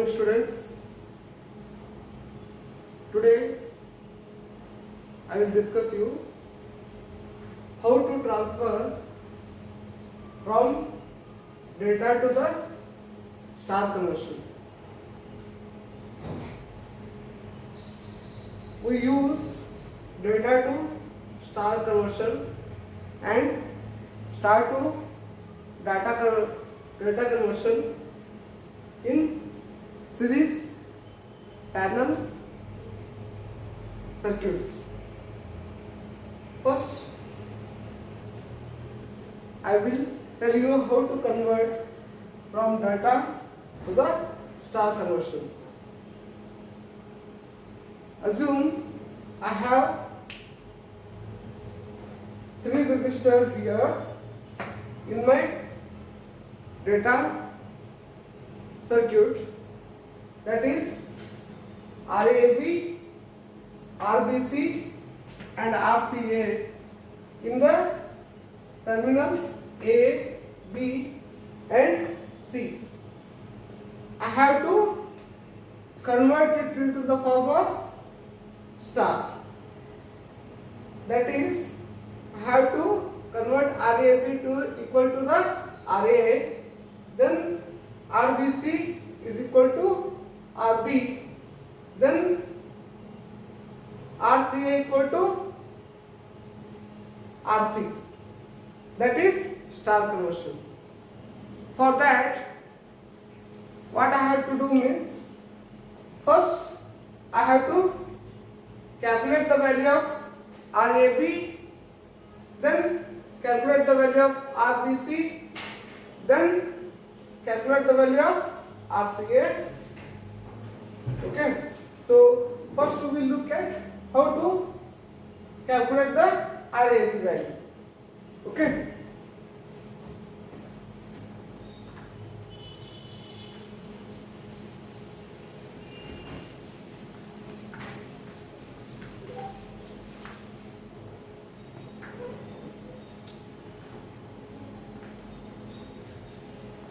morning, students. Today I will discuss you how to transfer from data to the star conversion. We use data to star conversion and star to data conversion in series parallel circuits. First, I will tell you how to convert from data to the star conversion. Assume I have 3 resistors here in my data circuit, that is RAB, RBC and RCA in the terminals A, B and C. I have to convert it into the form of star. That is, I have to convert RAB to equal to the RA, then RBC is equal to RB, then RCA equal to RC. That is star conversion. For that, what I have to do means, first I have to calculate the value of RAB, then calculate the value of RBC, then calculate the value of RCA. Okay, so first we will look at how to calculate the RAB value. Okay.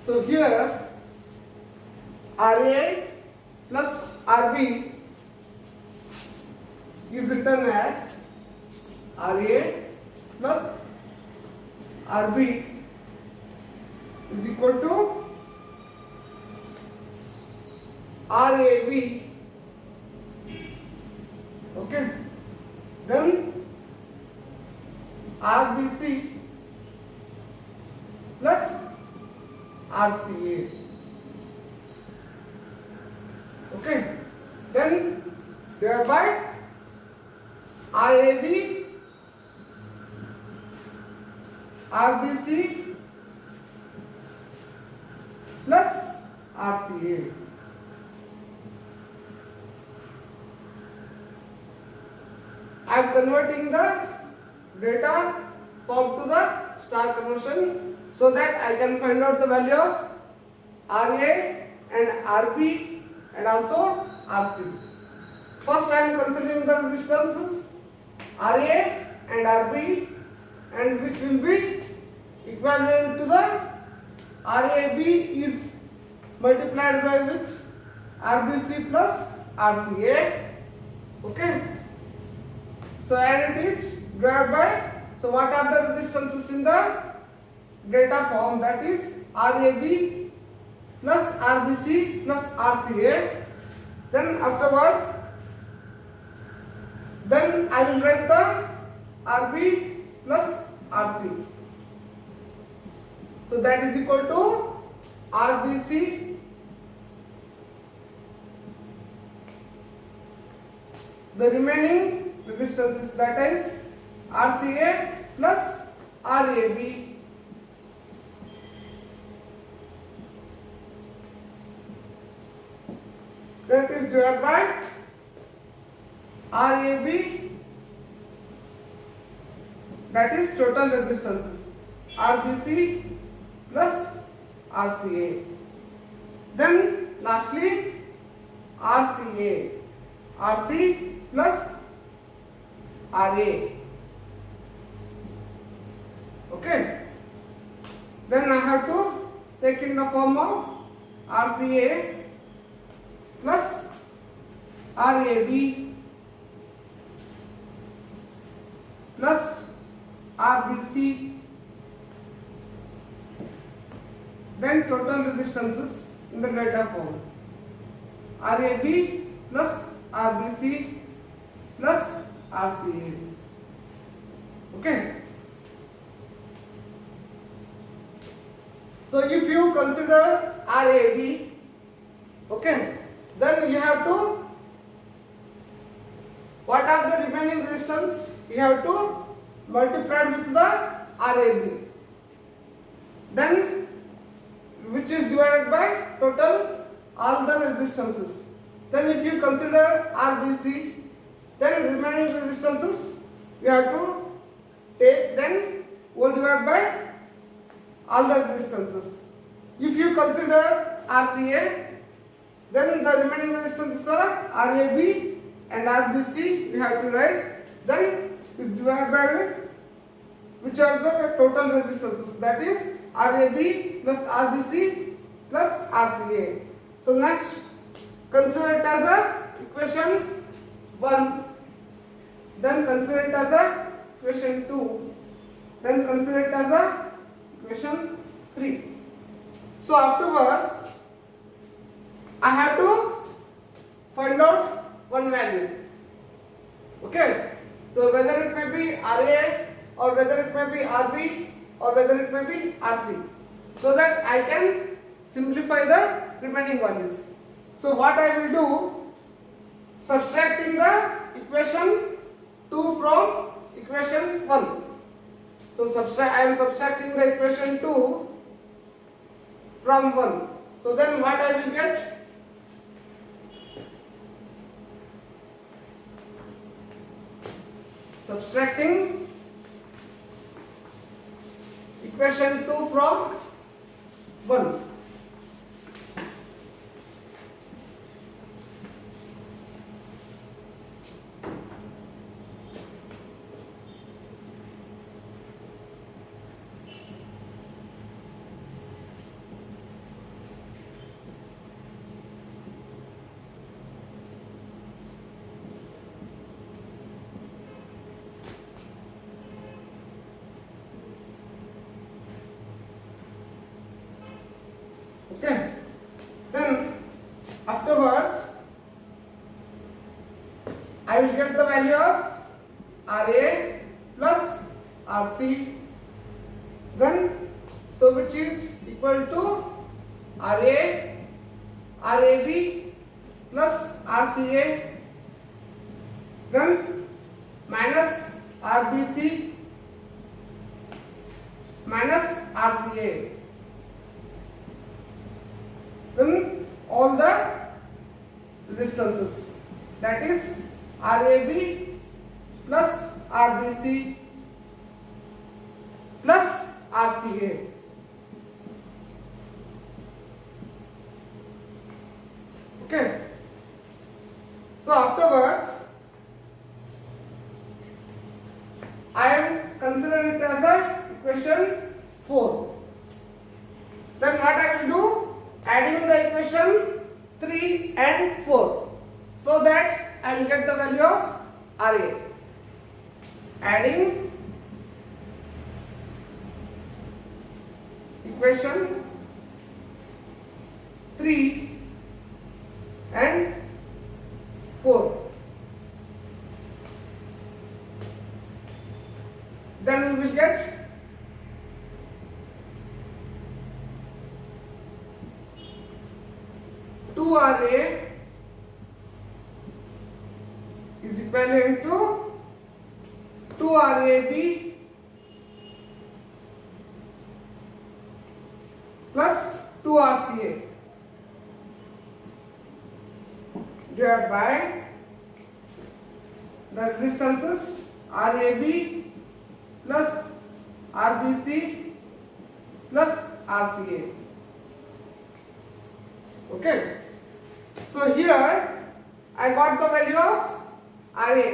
So here RA plus RB is written as RA plus RB is equal to RAB. Okay, then RBC plus RCA. Okay, then thereby RAB, RBC plus RCA. I am converting the data form to the star conversion so that I can find out the value of RA and RB and also RC. First I am considering the resistances RA and RB, and which will be equivalent to the RAB is multiplied by with RBC plus RCA. Okay, so and it is divided by, so what are the resistances in the data form, that is RAB plus RBC plus RCA. Then afterwards, then I will write the RB plus RC. So that is equal to RBC the remaining resistances, that is RCA plus RAB. That is divided by RAB, that is total resistances, RBC plus RCA. Then lastly RCA, RC plus RA. Okay, then I have to take in the form of RCA plus RAB plus RBC, then total resistances in the data form. RAB plus RBC plus RCA. Okay. So if you consider RAB, okay, then you have to, what are the remaining resistance? You have to multiply with the RAB, then which is divided by total all the resistances. Then if you consider RBC, then remaining resistances you have to take, then will divide by all the resistances. If you consider RCA, then the remaining resistances are RAB and RBC you have to write, then is divided by which are the total resistances, that is RAB plus RBC plus RCA. So next, consider it as a equation 1, then consider it as a equation 2, then consider it as a equation 3. So afterwards, I have to find out one value. Okay. So whether it may be RA or whether it may be RB or whether it may be RC, so that I can simplify the remaining values. So what I will do, subtracting the equation 2 from equation 1. So I am subtracting the equation 2 from 1. So then what I will get? Subtracting equation 2 from 1. Okay. Then afterwards, I will get the value of RA plus RC. Then, so which is equal to RA, RAB plus RCA. Then minus RBC minus RCA. Then all the resistances, that is RAB plus RBC plus RCA. Okay. So afterwards, I am considering it as a equation 4. Then what I will do? Adding the equation 3 and 4, so that I will get the value of RA. Adding equation 3 and 4, then we will get RA is equivalent to 2 RAB plus 2 RCA divided by the resistances RAB plus RBC plus RCA. Okay. So here I got the value of RA.